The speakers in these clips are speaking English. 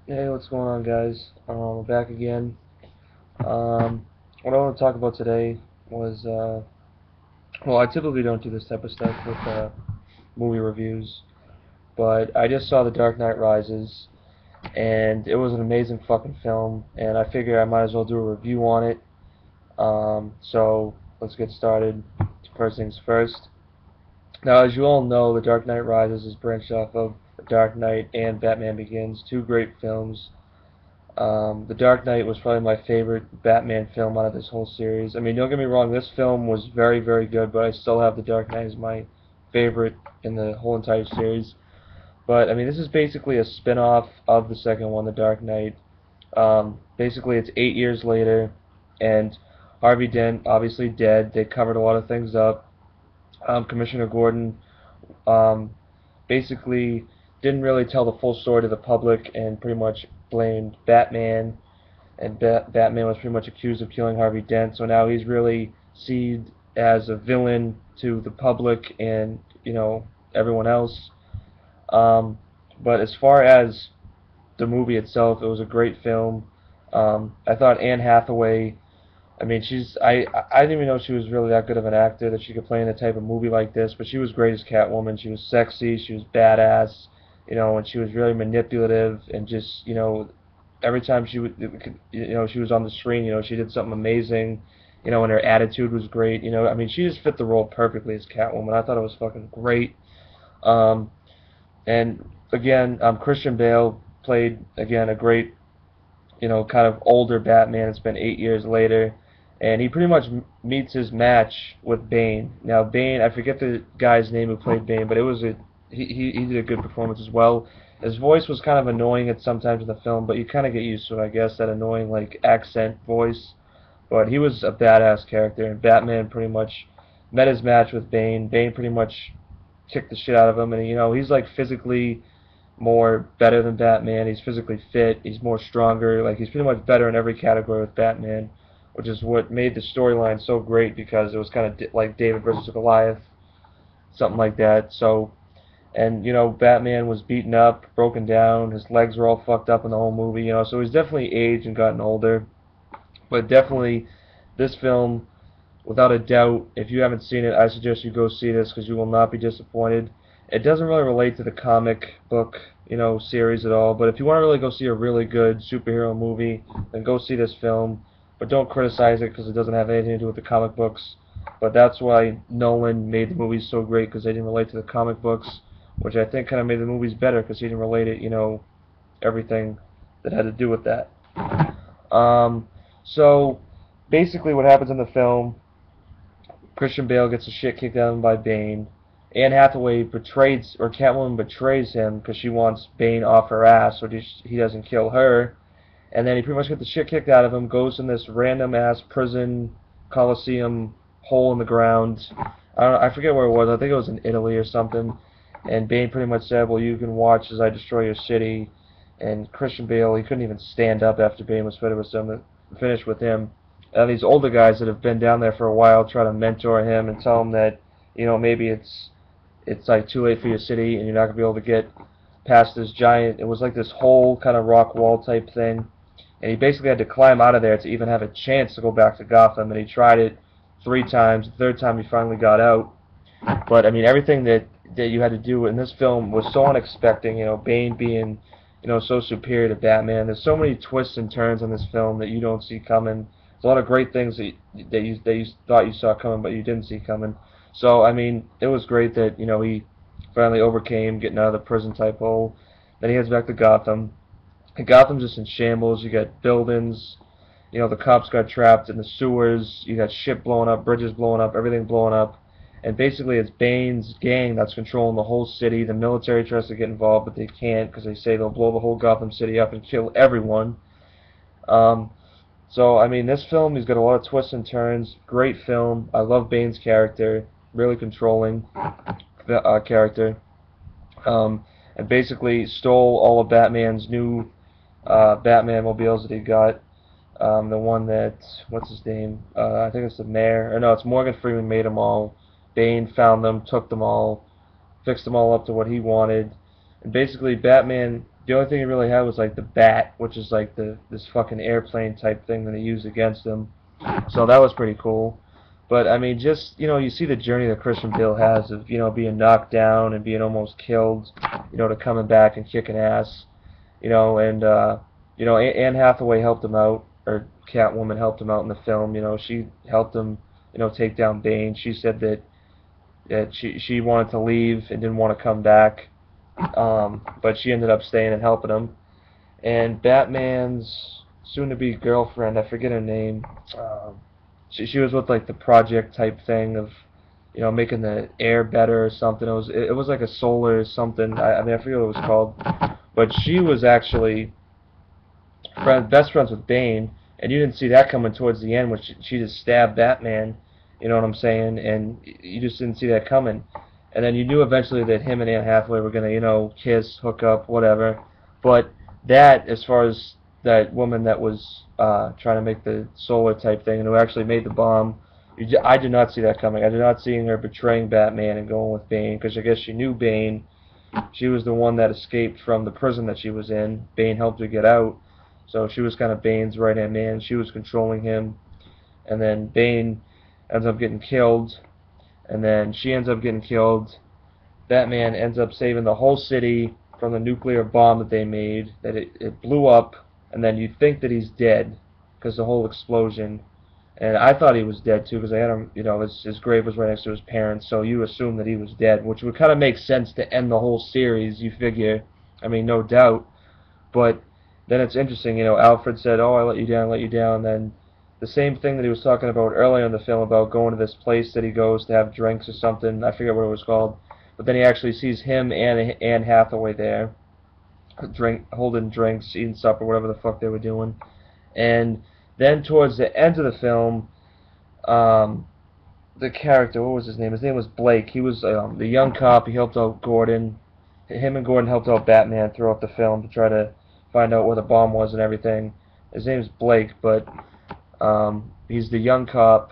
Hey, what's going on, guys? We're back again. What I want to talk about today was, well, I typically don't do this type of stuff with movie reviews, but I just saw The Dark Knight Rises, and it was an amazing fucking film, and I figure I might as well do a review on it. So let's get started. First things first. Now, as you all know, The Dark Knight Rises is branched off of The Dark Knight and Batman Begins, two great films. The Dark Knight was probably my favorite Batman film out of this whole series. I mean, don't get me wrong, this film was very, very good, but I still have The Dark Knight as my favorite in the whole entire series. But, I mean, this is basically a spin-off of the second one, The Dark Knight. Basically, it's 8 years later, and Harvey Dent, obviously dead. They covered a lot of things up. Commissioner Gordon um, basically didn't really tell the full story to the public and pretty much blamed Batman, and Batman was pretty much accused of killing Harvey Dent. So now he's really seen as a villain to the public and everyone else. Um, but as far as the movie itself, it was a great film. I thought Anne Hathaway. I mean, I didn't even know she was really that good of an actor that she could play in a type of movie like this. But she was great as Catwoman. She was sexy. She was badass. And she was really manipulative and just every time she was on the screen, she did something amazing. And her attitude was great. I mean, she just fit the role perfectly as Catwoman. I thought it was fucking great. Um, and again, Christian Bale played again a great, kind of older Batman. It's been 8 years later, and he pretty much meets his match with Bane. Now, Bane, I forget the guy's name who played Bane, but it was a he did a good performance as well. His voice was kind of annoying at sometimes in the film, but you kind of get used to it, I guess, that annoying like accent voice. But he was a badass character, and Batman pretty much met his match with Bane. Bane pretty much kicked the shit out of him, and he's like physically more better than Batman. He's physically fit. He's more stronger. Like he's pretty much better in every category with Batman, which is what made the storyline so great because it was kind of like David versus Goliath, something like that. So, and Batman was beaten up, broken down. His legs were all fucked up in the whole movie. So he's definitely aged and gotten older. But definitely, this film, without a doubt, if you haven't seen it, I suggest you go see this because you will not be disappointed. It doesn't really relate to the comic book, series at all. But if you want to really go see a really good superhero movie, then go see this film. But don't criticize it because it doesn't have anything to do with the comic books. But that's why Nolan made the movies so great because they didn't relate to the comic books, which I think kind of made the movies better because he didn't relate it, everything that had to do with that. Um, so basically, what happens in the film? Christian Bale gets the shit kicked out of him by Bane. Anne Hathaway betrays, or Catwoman betrays him because she wants Bane off her ass so he doesn't kill her. And then he pretty much gets the shit kicked out of him, goes in this random ass prison, Coliseum hole in the ground. I forget where it was. I think it was in Italy or something. And Bane pretty much said, "Well, you can watch as I destroy your city." And Christian Bale, he couldn't even stand up after Bane was finished with him. And these older guys that have been down there for a while try to mentor him and tell him that maybe it's like too late for your city and you're not gonna be able to get past this giant. It was like this whole kind of rock wall type thing, and he basically had to climb out of there to even have a chance to go back to Gotham. And he tried it 3 times. The third time he finally got out. But I mean, everything that you had to do in this film was so unexpected. Bane being so superior to Batman. There's so many twists and turns in this film that you don't see coming. There's a lot of great things that you thought you saw coming, but you didn't see coming. So I mean, it was great that he finally overcame getting out of the prison type hole. Then he heads back to Gotham. And Gotham's just in shambles. You got buildings. The cops got trapped in the sewers. You got shit blowing up, bridges blowing up, everything blowing up. And basically, it's Bane's gang that's controlling the whole city. The military tries to get involved, but they can't because they say they'll blow the whole Gotham City up and kill everyone. Um, so, I mean, this film has got a lot of twists and turns. Great film. I love Bane's character. Really controlling character. And basically stole all of Batman's new Batman mobiles that he got. The one that, what's his name? I think it's the mayor. Or no, it's Morgan Freeman made them all. Bane found them, took them all, fixed them all up to what he wanted. And basically, Batman the only thing he really had was like the bat, which is like this fucking airplane type thing that he used against him. So that was pretty cool. But I mean, just you see the journey that Christian Bale has of being knocked down and being almost killed, to coming back and kicking ass, and Anne Hathaway helped him out, or Catwoman helped him out in the film. She helped him, take down Bane. She said that she wanted to leave and didn't want to come back, but she ended up staying and helping him. And Batman's soon-to-be girlfriend, I forget her name. She was with like the project type thing of making the air better or something. It was like a solar something. I mean I forget what it was called, but she was actually best friends with Bane, and you didn't see that coming towards the end when she just stabbed Batman. You know what I'm saying? And you just didn't see that coming. And then you knew eventually that him and Anne Hathaway were gonna kiss, hook up, whatever. But that, as far as that woman that was trying to make the solar type thing and who actually made the bomb, I did not see that coming. I did not see her betraying Batman and going with Bane, because I guess she knew Bane. She was the one that escaped from the prison that she was in. Bane helped her get out, so she was kind of Bane's right-hand man. She was controlling him, and then Bane ends up getting killed, and then she ends up getting killed. Batman ends up saving the whole city from the nuclear bomb that they made, that it blew up, and then you think that he's dead because the whole explosion. And I thought he was dead too, because I had him, his grave was right next to his parents, so you assume that he was dead, which would kind of make sense to end the whole series, you figure. I mean, no doubt. But then it's interesting, Alfred said, "Oh, I let you down, and then the same thing that he was talking about earlier in the film about going to this place that he goes to have drinks or something, I forget what it was called, but then he actually sees him and Anne Hathaway there, holding drinks, eating supper, whatever the fuck they were doing. And then towards the end of the film, the character, what was his name? His name was Blake. He was the young cop. He helped out Gordon. Him and Gordon helped out Batman throughout the film to try to find out where the bomb was and everything. His name's Blake, but he's the young cop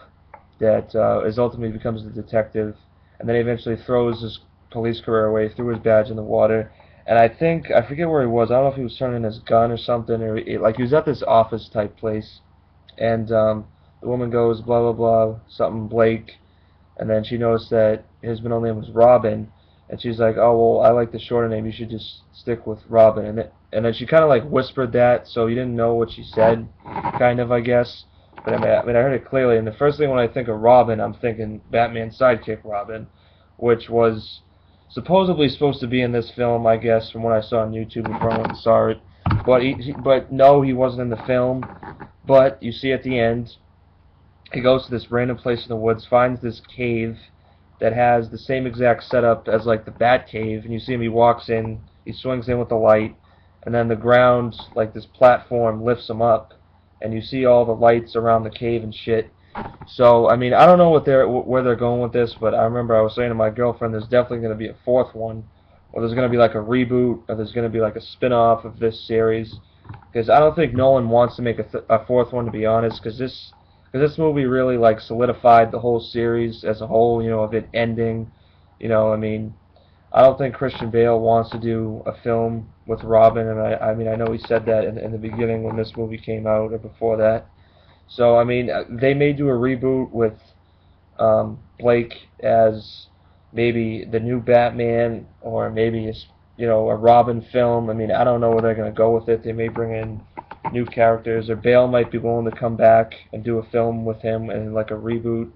that is ultimately becomes the detective, and then he eventually throws his police career away, threw his badge in the water. And I forget where he was. I don't know if he was turning his gun or something, or like he was at this office type place, and the woman goes blah blah blah something Blake, and then she noticed that his middle name was Robin, and she's like, "Oh well, I like the shorter name. You should just stick with Robin." And then she kind of like whispered that, so you didn't know what she said, kind of, I guess. But I mean I heard it clearly, and the first thing when I think of Robin, I'm thinking Batman's sidekick Robin, which was supposedly supposed to be in this film, I guess, from what I saw on YouTube before I went and saw it. But no, he wasn't in the film. But you see at the end, he goes to this random place in the woods, finds this cave that has the same exact setup as like the Bat Cave, and you see him, he walks in, he swings in with the light, and then the ground, like this platform, lifts him up, and you see all the lights around the cave and shit. So, I mean, I don't know where they're going with this, but I remember I was saying to my girlfriend there's definitely going to be a fourth one, or there's going to be like a reboot, or there's going to be like a spin-off of this series, because I don't think Nolan wants to make a fourth one, to be honest, because this movie really like solidified the whole series as a whole, of it ending. I mean, I don't think Christian Bale wants to do a film with Robin, and I mean, I know he said that in the beginning when this movie came out, or before that. So, I mean, they may do a reboot with Blake as maybe the new Batman, or maybe a Robin film. I mean, I don't know where they're going to go with it. They may bring in new characters, or Bale might be willing to come back and do a film with him and like a reboot.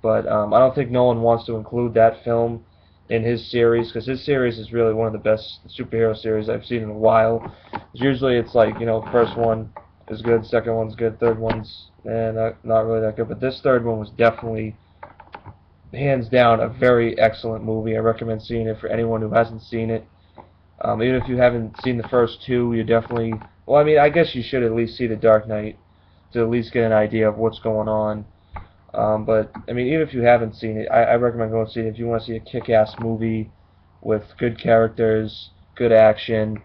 But I don't think Nolan wants to include that film in his series, because his series is really one of the best superhero series I've seen in a while. Usually it's like, first one is good, second one's good, third one's not really that good. But this third one was definitely, hands down, a very excellent movie. I recommend seeing it for anyone who hasn't seen it. Even if you haven't seen the first two, you definitely, well, I mean, I guess you should at least see The Dark Knight to at least get an idea of what's going on. But, I mean, even if you haven't seen it, I recommend going to see it if you want to see a kick-ass movie with good characters, good action,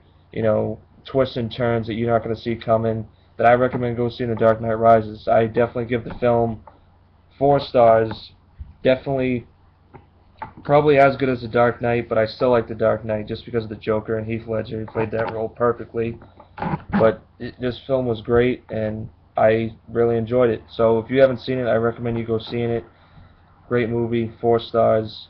twists and turns that you're not going to see coming. That I recommend go seeing The Dark Knight Rises. I definitely give the film 4 stars. Definitely Probably as good as The Dark Knight, but I still like The Dark Knight just because of the Joker and Heath Ledger. He played that role perfectly. But this film was great, and I really enjoyed it. So if you haven't seen it, I recommend you go seeing it. Great movie, 4 stars.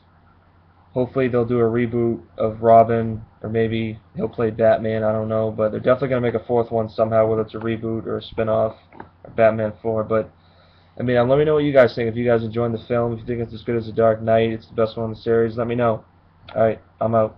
Hopefully they'll do a reboot of Robin, or maybe he'll play Batman. I don't know, but they're definitely gonna make a fourth one somehow, whether it's a reboot or a spin-off, or Batman 4. But I mean, let me know what you guys think. If you guys enjoyed the film, if you think it's as good as The Dark Knight, it's the best one in the series, let me know. All right, I'm out.